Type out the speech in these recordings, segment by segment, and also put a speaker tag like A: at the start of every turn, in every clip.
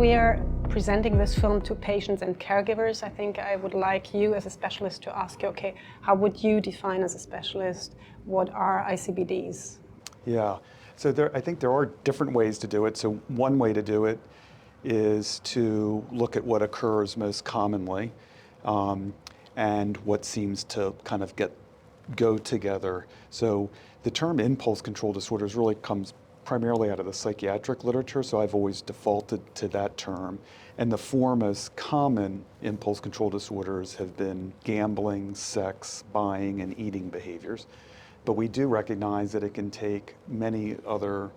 A: we are presenting this film to patients and caregivers, I think I would like you as a specialist to ask you, okay, how would you define as a specialist what are ICBDs?
B: Yeah, so I think there are different ways to do it. So one way to do it is to look at what occurs most commonly and what seems to kind of go together. So the term impulse control disorders really comes primarily out of the psychiatric literature, so I've always defaulted to that term. And the four most common impulse control disorders have been gambling, sex, buying, and eating behaviors. But we do recognize that it can take many other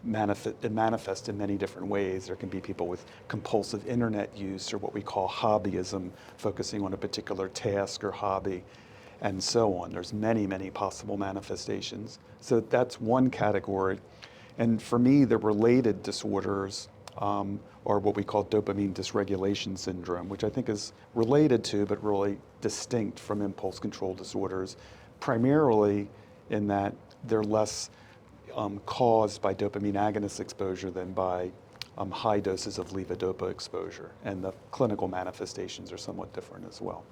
B: manifest in many different ways. There can be people with compulsive internet use or what we call hobbyism, focusing on a particular task or hobby, and so on. There's many, many possible manifestations. So that's one category. And for me, the related disorders are what we call dopamine dysregulation syndrome, which I think is related to, but really distinct from impulse control disorders, primarily in that they're less caused by dopamine agonist exposure than by high doses of levodopa exposure. And the clinical manifestations are somewhat different as well.